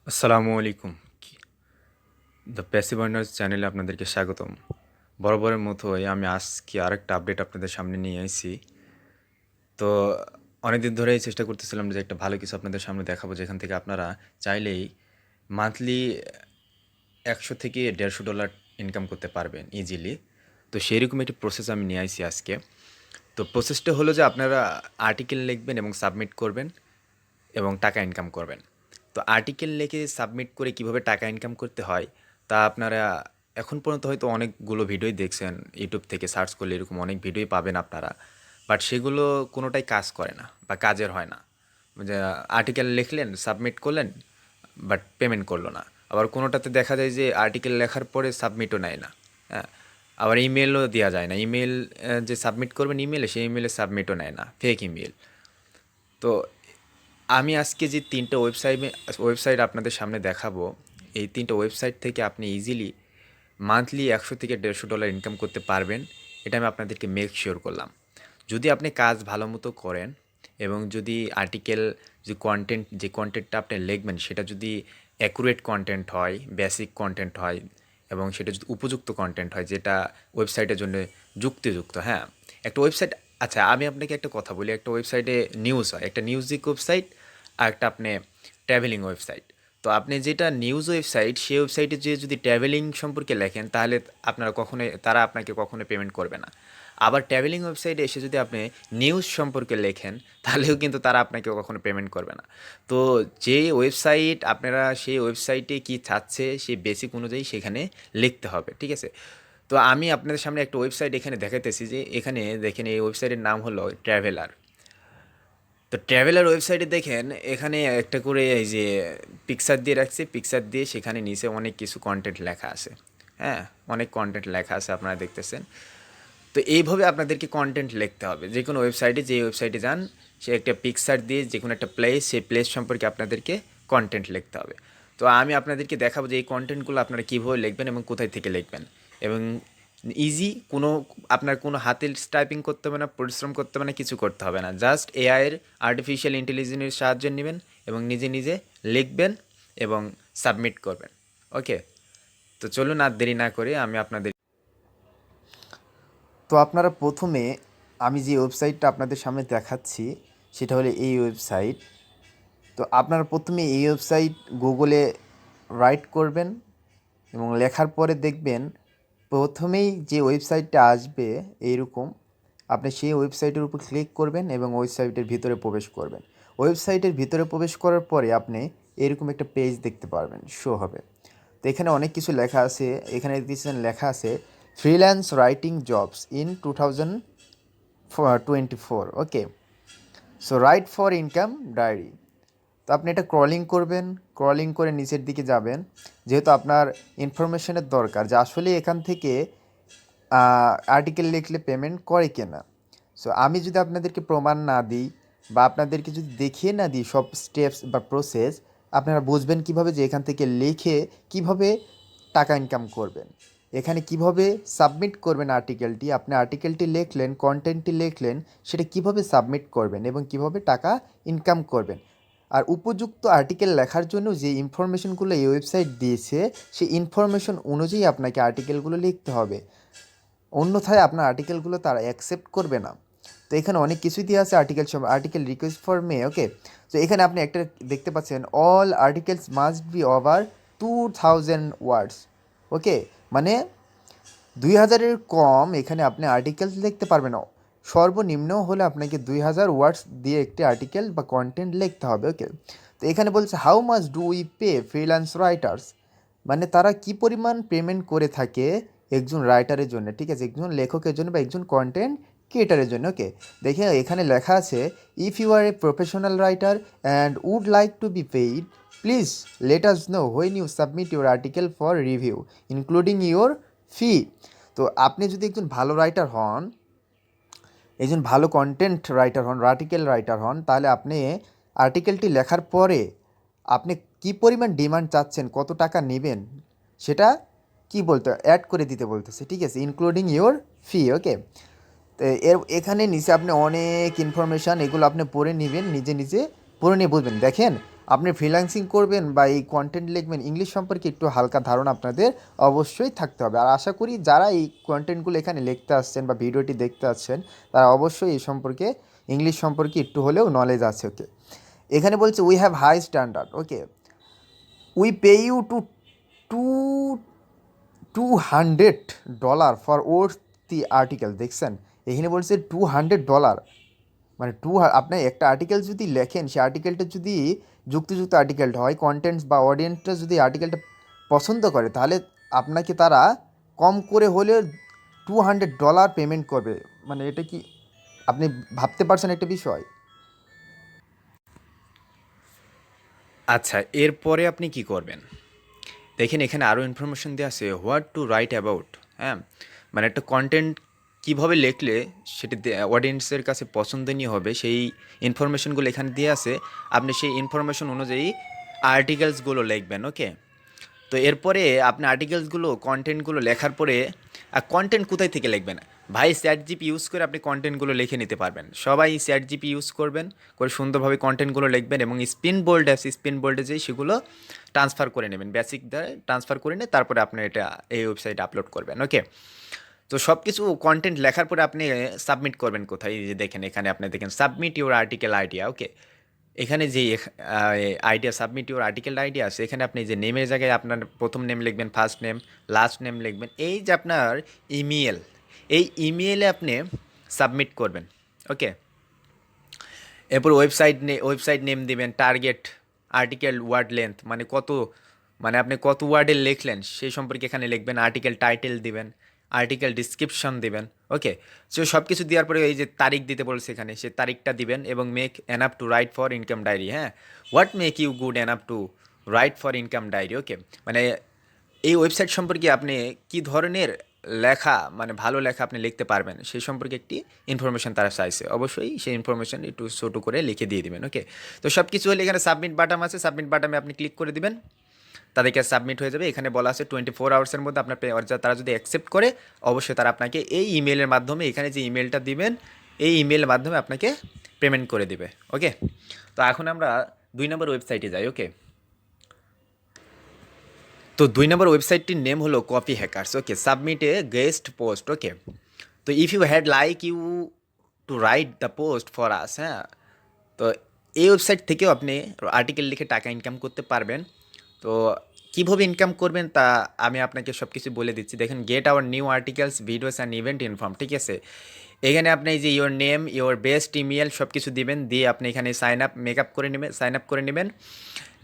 আসসালামু আলাইকুম। The passive earners চ্যানেলে আপনাদেরকে স্বাগতম। বরাবরের মতোই আমি আজকে আরেকটা আপডেট আপনাদের সামনে নিয়ে আইছি। তো অনেকদিন ধরেই চেষ্টা করতেছিলাম যে একটা ভালো কিছু আপনাদের সামনে দেখাবো, যেখান থেকে আপনারা চাইলেই মান্থলি 100 থেকে $150 ইনকাম করতে পারবেন ইজিলি। তো সেরকম একটি প্রসেস আমি নিয়ে আইছি আজকে। তো প্রসেসটা হলো যে আপনারা আর্টিকেল লিখবেন এবং সাবমিট করবেন এবং টাকা ইনকাম করবেন। তো আর্টিকেল লিখে সাবমিট করে কিভাবে টাকা ইনকাম করতে হয় তা আপনারা এখন পর্যন্ত হয়তো অনেকগুলো ভিডিওই দেখছেন, ইউটিউব থেকে সার্চ করলে এরকম অনেক ভিডিওই পাবেন আপনারা। বাট সেগুলো কোনোটাই কাজ করে না বা কাজের হয় না। যে আর্টিকেল লিখলেন, সাবমিট করলেন, বাট পেমেন্ট করলো না। আবার কোনোটাতে দেখা যায় যে আর্টিকেল লেখার পরে সাবমিটও নেয় না। হ্যাঁ, আবার ইমেলও দেওয়া যায় না। ইমেল যে সাবমিট করবেন ইমেলে, সেই ইমেলে সাবমিটও নেয় না, ফেক ইমেল। তো আমি আজকে যে ৩টা ওয়েবসাইট আপনাদের সামনে দেখাবো, এই ৩টা ওয়েবসাইট থেকে আপনি ইজিলি মান্থলি ১০০ থেকে $১৫০ ইনকাম করতে পারবেন। এটা আমি আপনাদেরকে মেক শিওর করলাম। যদি আপনি কাজ ভালো মতো করেন এবং যদি আর্টিকেল যে কন্টেন্টটা আপনি লিখবেন সেটা যদি অ্যাকুরেট কন্টেন্ট হয়, বেসিক কন্টেন্ট হয় এবং সেটা যদি উপযুক্ত কন্টেন্ট হয় যেটা ওয়েবসাইটের জন্য যুক্তিযুক্ত, হ্যাঁ, একটা ওয়েবসাইট, আচ্ছা আমি আপনাকে একটা কথা বলি, একটা ওয়েবসাইটে নিউজ হয়, একটা মিউজিক ওয়েবসাইট আর একটা আপনি ট্রাভেলিং ওয়েবসাইট। তো আপনি যেটা নিউজ ওয়েবসাইট, সেই ওয়েবসাইটে যে যদি ট্রাভেলিং সম্পর্কে লেখেন তাহলে তারা আপনাকে কখনোই পেমেন্ট করবে না। আবার ট্রাভেলিং ওয়েবসাইটে এসে যদি আপনি নিউজ সম্পর্কে লেখেন তাহলেও কিন্তু তারা আপনাকে কখনো পেমেন্ট করবে না। তো যে ওয়েবসাইট আপনারা, সেই ওয়েবসাইটে কী চাচ্ছে সেই বেসিক অনুযায়ী সেখানে লিখতে হবে, ঠিক আছে? তো আমি আপনাদের সামনে একটা ওয়েবসাইট এখানে দেখাইতেছি, যে এখানে দেখেন এই ওয়েবসাইটের নাম হলো ট্রাভেলার। তো ট্রাভেলার ওয়েবসাইটে দেখেন এখানে একটা করে এই যে পিকচার দিয়ে রাখছে, পিকচার দিয়ে সেখানে নিচে অনেক কিছু কন্টেন্ট লেখা আছে। হ্যাঁ, অনেক কন্টেন্ট লেখা আছে আপনারা দেখতেছেন। তো এইভাবে আপনাদেরকে কন্টেন্ট লিখতে হবে। যে কোনো ওয়েবসাইটে, যে ওয়েবসাইটে যান, সে একটা পিকচার দিয়ে যে কোনো একটা প্লেস, সেই প্লেস সম্পর্কে আপনাদেরকে কন্টেন্ট লিখতে হবে। তো আমি আপনাদেরকে দেখাবো যে এই কন্টেন্টগুলো আপনারা কীভাবে লিখবেন এবং কোথায় থেকে লিখবেন। এবং ইজি, আপনার কোনো হাতের টাইপিং করতে হবে না, পরিশ্রম করতে হবে না, কিছু করতে হবে না। জাস্ট এআইয়ের, আর্টিফিশিয়াল ইন্টেলিজেন্সের সাহায্য নেবেন এবং নিজে নিজে লিখবেন এবং সাবমিট করবেন। ওকে, তো চলুন আর দেরি না করে আমি আপনাদের, তো আপনারা প্রথমে, আমি যে ওয়েবসাইটটা আপনাদের সামনে দেখাচ্ছি সেটা হলো এই ওয়েবসাইট। তো আপনারা প্রথমে এই ওয়েবসাইট গুগলে রাইট করবেন এবং লেখার পরে দেখবেন প্রথমেই যে ওয়েবসাইটটা আসবে এইরকম, আপনি সেই ওয়েবসাইটের উপর ক্লিক করবেন এবং ওয়েবসাইটের ভিতরে প্রবেশ করবেন। ওয়েবসাইটের ভিতরে প্রবেশ করার পরে আপনি এরকম একটা পেজ দেখতে পারবেন, শো হবে। তো এখানে অনেক কিছু লেখা আছে। এখানে দেখছেন লেখা আছে freelance writing jobs in 2024। Okay, so write for income diary. তো আপনি এটা ক্রলিং করবেন, ক্রলিং করে নিচের দিকে যাবেন, যেহেতু আপনার ইনফরমেশনের দরকার যে আসলে এখান থেকে আর্টিকেল লিখলে পেমেন্ট করে কিনা। সো আমি যদি আপনাদেরকে প্রমাণ না দিই বা আপনাদেরকে যদি দেখিয়ে না দিই সব স্টেপস বা প্রসেস, আপনারা বুঝবেন কিভাবে যে এখান থেকে লিখে কিভাবে টাকা ইনকাম করবেন, এখানে কিভাবে সাবমিট করবেন আর্টিকেলটি। আপনি আর্টিকেলটি লিখলেন, কন্টেন্টটি লিখলেন, সেটা কিভাবে সাবমিট করবেন এবং কিভাবে টাকা ইনকাম করবেন। আর উপযুক্ত আর্টিকেল লেখার জন্য যে ইনফরমেশনগুলো এই ওয়েবসাইট দিয়েছে, সেই ইনফরমেশন অনুযায়ী আপনাকে আর্টিকেলগুলো লিখতে হবে, অন্যথায় আপনার আর্টিকেলগুলো তারা অ্যাকসেপ্ট করবে না। তো এখানে অনেক কিছুই দিয়ে আছে আর্টিকেল রিকোয়েস্ট ফর মে। ওকে, তো এখানে আপনি একটা দেখতে পাচ্ছেন all articles must be over 2000 ওয়ার্ডস। ওকে, মানে 2000-এর কম এখানে আপনি আর্টিকেলস লিখতে পারবেন না। সর্বনিম্ন হলে আপনাকে 2000 ওয়ার্ডস দিয়ে একটি আর্টিকেল বা কন্টেন্ট লিখতে হবে। ওকে, তো এখানে বলছে how much do we pay freelance writers, মানে তারা কি পরিমাণ পেমেন্ট করে থাকে একজন রাইটারের জন্য, ঠিক আছে, একজন লেখকের জন্য বা একজন কন্টেন্ট ক্রিয়েটারের জন্য। ওকে, দেখে এখানে লেখা আছে if you are a professional writer and would like to be paid, please let us know when you submit your article for review including your fee. তো আপনি যদি একজন ভালো রাইটার হন, একজন ভালো কন্টেন্ট রাইটার হন, আর্টিকেল রাইটার হন, তাহলে আপনি আর্টিকেলটি লেখার পরে আপনি কি পরিমাণ ডিমান্ড চাচ্ছেন, কত টাকা নেবেন, সেটা কি বলতে অ্যাড করে দিতে বলতেছে, ঠিক আছে, ইনক্লুডিং ইওর ফি। ওকে, তো এখানে নিচে আপনি অনেক ইনফরমেশান, এগুলো আপনি পড়ে নেবেন, নিজে নিজে পড়ে নিয়ে বুঝবেন। দেখেন আপনি ফ্রিল্যান্সিং করবেন বা এই কন্টেন্ট লিখবেন, ইংলিশ সম্পর্কে একটু হালকা ধারণা আপনাদের অবশ্যই থাকতে হবে। আর আশা করি যারা এই কন্টেন্টগুলো এখানে লিখতে আসছেন বা ভিডিওটি দেখতে আসছেন, তারা অবশ্যই এই সম্পর্কে ইংলিশ সম্পর্কে একটু হলেও নলেজ আছে। ওকে, এখানে বলছে we have high standard. Okay, we pay you to $200 for worth the article. দেখছেন, এখানে বলছে $200, মানে আপনি একটা আর্টিকেল যদি লেখেন, সেই আর্টিকেলটা যদি যুক্তিযুক্ত আর্টিকেলটা হয়, কন্টেন্টস বা অডিয়েন্সটা যদি আর্টিকেলটা পছন্দ করে, তাহলে আপনাকে তারা কম করে হলেও $200 পেমেন্ট করবে। মানে এটা কি আপনি ভাবতে পারছেন একটা বিষয়? আচ্ছা, এরপরে আপনি কি করবেন? দেখেন এখানে আরও ইনফরমেশন দেওয়া আছে হোয়াট টু রাইট অ্যাবাউট। হ্যাঁ, মানে একটা কন্টেন্ট কীভাবে লিখলে সেটি অডিয়েন্সের কাছে পছন্দনীয় হবে, সেই ইনফরমেশনগুলো এখানে দিয়ে আছে। আপনি সেই ইনফরমেশন অনুযায়ী আর্টিকেলসগুলো লিখবেন। ওকে, তো এরপরে আপনি আর্টিকেলসগুলো কন্টেন্টগুলো লেখার পরে কন্টেন্ট কোথায় থেকে লিখবেন? ভাই চ্যাট জিপি ইউজ করে আপনি কন্টেন্টগুলো লিখে নিতে পারবেন। সবাই চ্যাট জিপি ইউজ করবেন, করে সুন্দরভাবে কন্টেন্টগুলো লিখবেন এবং স্পিন বোল্ড আছে, স্পিন বোল্ডে যেয়ে সেগুলো ট্রান্সফার করে নেবেন, বেসিক দ্বারা ট্রান্সফার করে নিয়ে তারপরে আপনি এটা এই ওয়েবসাইটে আপলোড করবেন। ওকে, তো সব কিছু কন্টেন্ট লেখার পরে আপনি সাবমিট করবেন কোথায়? এই যে দেখেন এখানে আপনি দেখেন সাবমিট ইউর আর্টিকেল আইডিয়া। ওকে, এখানে যে idea submit your article idea আছে, এখানে আপনি যে নেমের জায়গায় আপনার প্রথম নেম লিখবেন, ফার্স্ট নেম, লাস্ট নেম লিখবেন। এই যে আপনার ইমেল, এই ইমেলে আপনি সাবমিট করবেন। ওকে, এরপর ওয়েবসাইট নেম দিবেন, টার্গেট আর্টিকেল ওয়ার্ড লেন্থ, মানে কত, মানে আপনি কত ওয়ার্ডে লিখলেন সেই সম্পর্কে এখানে লিখবেন। আর্টিকেল টাইটেল দিবেন, আর্টিকেল ডিসক্রিপশন দিবেন। ওকে, সো সব কিছু দেওয়ার পরে এই যে তারিখ দিতে বলছে এখানে, সে তারিখটা দিবেন এবং make enough to write for income Diary. হ্যাঁ, what make you good enough to write for income Diary. Okay, মানে এই ওয়েবসাইট সম্পর্কে আপনি কি ধরনের লেখা, মানে ভালো লেখা আপনি লিখতে পারবেন সেই সম্পর্কে একটি ইনফরমেশন তারা চাইছে। অবশ্যই সেই ইনফরমেশন একটু ছোটো করে লিখে দিয়ে দিবেন। ওকে, তো সব কিছু হলে এখানে সাবমিট বাটন আছে, সাবমিট বাটনে আপনি ক্লিক করে দিবেন, তাদেরকে সাবমিট হয়ে যাবে। এখানে বলা আছে 24 আওয়ার্সের মধ্যে আপনার তারা যদি অ্যাকসেপ্ট করে, অবশ্যই তারা আপনাকে এই ইমেলের মাধ্যমে, এখানে যে ইমেলটা দিবেন এই ইমেলের মাধ্যমে আপনাকে পেমেন্ট করে দিবে। ওকে, তো এখন আমরা 2 নম্বর ওয়েবসাইটে যাই। ওকে, তো 2 নম্বর ওয়েবসাইটটির নেম হলো Copyhackers. Okay, submit a guest post. Okay, তো if you had like you to write the post for us. হ্যাঁ, তো এই ওয়েবসাইট থেকেও আপনি আর্টিকেল লিখে টাকা ইনকাম করতে পারবেন। তো কীভাবে ইনকাম করবেন তা আমি আপনাকে সব কিছু বলে দিচ্ছি। দেখেন, gate our new articles, videos and event inform. ঠিক আছে, এখানে আপনি এই যে your name, your best email সব কিছু দিবেন, দিয়ে আপনি এখানে সাইন আপ করে নেবেন।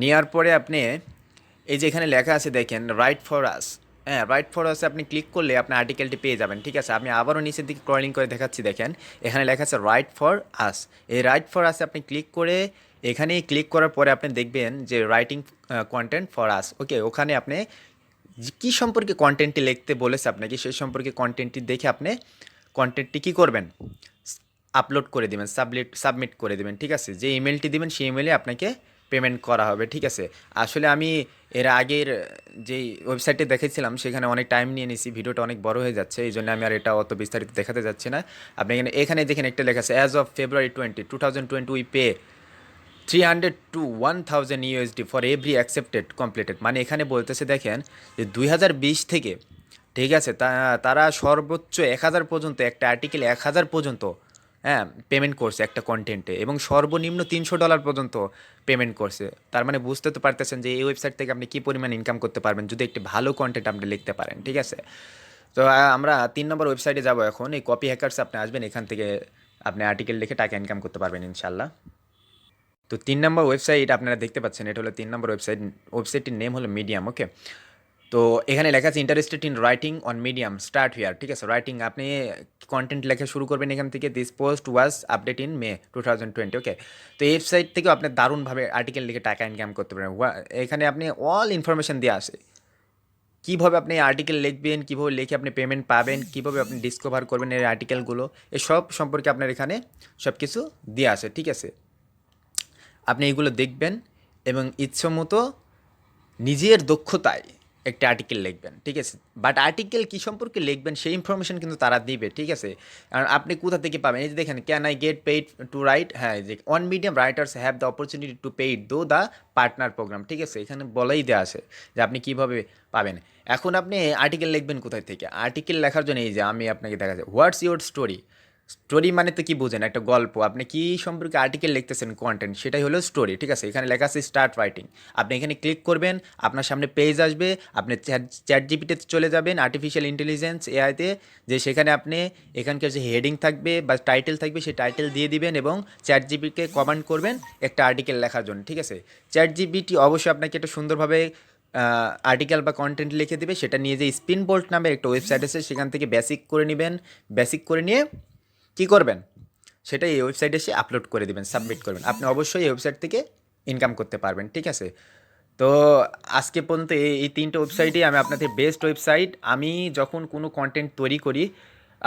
নেওয়ার পরে আপনি এই যে এখানে লেখা আছে দেখেন রাইট ফর আস। হ্যাঁ, রাইট ফর আসে আপনি ক্লিক করলে আপনি আর্টিকেলটি পেয়ে যাবেন। ঠিক আছে, আমি আবারও নিচের দিকে স্ক্রলিং করে দেখাচ্ছি। দেখেন এখানে লেখা আছে রাইট ফর আস। এই রাইট ফর আসে আপনি ক্লিক করে, এখানে ক্লিক করার পরে আপনি দেখবেন যে রাইটিং কন্টেন্ট ফর আস। ওকে, ওখানে আপনি কী সম্পর্কে কন্টেন্টটি লিখতে বলেছে আপনাকে, সেই সম্পর্কে কন্টেন্টটি দেখে আপনি কন্টেন্টটি কী করবেন, আপলোড করে দেবেন, সাবমিট করে দেবেন। ঠিক আছে, যে ইমেলটি দেবেন সেই ইমেলে আপনাকে পেমেন্ট করা হবে। ঠিক আছে, আসলে আমি এর আগের যেই ওয়েবসাইটে দেখেছিলাম সেখানে অনেক টাইম নিয়ে নিয়েছি, ভিডিওটা অনেক বড় হয়ে যাচ্ছে, এই জন্য আমি আর এটা অত বিস্তারিত দেখাতে যাচ্ছি না। আপনি এখানে দেখেন একটা লেখা আছে as of February 20, 2020 we pay 300 to 1000 USD for every accepted completed. মানে এখানে বলতেছে দেখেন যে 2020 থেকে, ঠিক আছে, তারা সর্বোচ্চ 1000 পর্যন্ত, একটা আর্টিকেল 1000 পর্যন্ত, হ্যাঁ, পেমেন্ট করছে একটা কন্টেন্টে, এবং সর্বনিম্ন $300 পর্যন্ত পেমেন্ট করছে। তার মানে বুঝতে তো পারতেছেন যে এই ওয়েবসাইট থেকে আপনি কী পরিমাণ ইনকাম করতে পারবেন যদি একটি ভালো কন্টেন্ট আপনি লিখতে পারেন। ঠিক আছে, তো আমরা 3 নম্বর ওয়েবসাইটে যাব এখন। এই কপি হ্যাকার্স আপনি আসবেন, এখান থেকে আপনি আর্টিকেল লিখে টাকা ইনকাম করতে পারবেন ইনশাল্লাহ। তো 3 নম্বর ওয়েবসাইট আপনারা দেখতে পাচ্ছেন, এটা হলো 3 নম্বর ওয়েবসাইট। ওয়েবসাইটটির নেম হলো মিডিয়াম। ওকে, তো এখানে লেখা আছে interested in writing on medium, start here. ঠিক আছে, রাইটিং আপনি কন্টেন্ট লেখা শুরু করবেন এখান থেকে। This post was update in May 2020। ওকে, তো এই ওয়েবসাইট থেকেও আপনি দারুণভাবে আর্টিকেল লিখে টাকা ইনকাম করতে পারেন। এখানে আপনি অল ইনফরমেশন দেওয়া আছে, কীভাবে আপনি আর্টিকেল লিখবেন, কীভাবে লিখে আপনি পেমেন্ট পাবেন, কীভাবে আপনি ডিসকভার করবেন এই আর্টিকেলগুলো, এসব সম্পর্কে আপনার এখানে সব কিছু দেওয়া আছে। ঠিক আছে, আপনি এগুলো দেখবেন এবং ইচ্ছামতো নিজের দক্ষতায় একটা আর্টিকেল লিখবেন, ঠিক আছে? বাট আর্টিকেল কী সম্পর্কে লিখবেন সেই ইনফরমেশন কিন্তু তারা দিবে, ঠিক আছে? আর আপনি কোথা থেকে পাবেন, এই যে দেখেন, can I get paid to write, হ্যাঁ, যে on Medium writers have the opportunity to paid though the partner program, ঠিক আছে? এখানে বলাই দেওয়া আছে যে আপনি কীভাবে পাবেন। এখন আপনি আর্টিকেল লিখবেন কোথায় থেকে? আর্টিকেল লেখার জন্য এই যে আমি আপনাকে দেখা যায়, হোয়াটস ইউর স্টোরি। স্টোরি মানে তো কি বোঝেন, একটা গল্প, আপনি কি সম্পর্কে আর্টিকেল লিখতেছেন, কন্টেন্ট, সেটাই হলো স্টোরি, ঠিক আছে? এখানে লেখা আছে স্টার্ট রাইটিং। আপনি এখানে ক্লিক করবেন, আপনার সামনে পেজ আসবে, আপনি চ্যাট জিপিটিতে চলে যাবেন, আর্টিফিশিয়াল ইন্টেলিজেন্স এআইতে, যে সেখানে আপনি এখানকার যে হেডিং থাকবে বা টাইটেল থাকবে সেই টাইটেল দিয়ে দিবেন এবং চ্যাট জিপিকে কমান্ড করবেন একটা আর্টিকেল লেখার জন্য, ঠিক আছে? চ্যাট জিপিটি অবশ্যই আপনাকে একটা সুন্দরভাবে আর্টিকেল বা কন্টেন্ট লিখে দেবে। সেটা নিয়ে যে স্পিন বোল্ট নামে একটা ওয়েবসাইট আছে সেখান থেকে বেসিক করে নেবেন। বেসিক করে নিয়ে কী করবেন, সেটা এই ওয়েবসাইটে এসে আপলোড করে দেবেন, সাবমিট করবেন। আপনি অবশ্যই এই ওয়েবসাইট থেকে ইনকাম করতে পারবেন, ঠিক আছে? তো আজকে পর্যন্ত এই তিনটে ওয়েবসাইটই আমি আপনাদের বেস্ট ওয়েবসাইট। আমি যখন কোনো কন্টেন্ট তৈরি করি,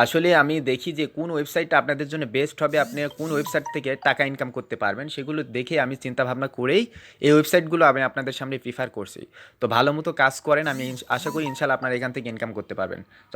আসলে আমি দেখি যে কোন ওয়েবসাইটটা আপনাদের জন্য বেস্ট হবে, আপনি কোন ওয়েবসাইট থেকে টাকা ইনকাম করতে পারবেন, সেগুলো দেখে আমি চিন্তা ভাবনা করেই এই ওয়েবসাইটগুলো আমি আপনাদের সামনে প্রিফার করছি। তো ভালো মতো কাজ করেন, আমি আশা করি ইনশাল্লাহ আপনারা এখান থেকে ইনকাম করতে পারবেন। তো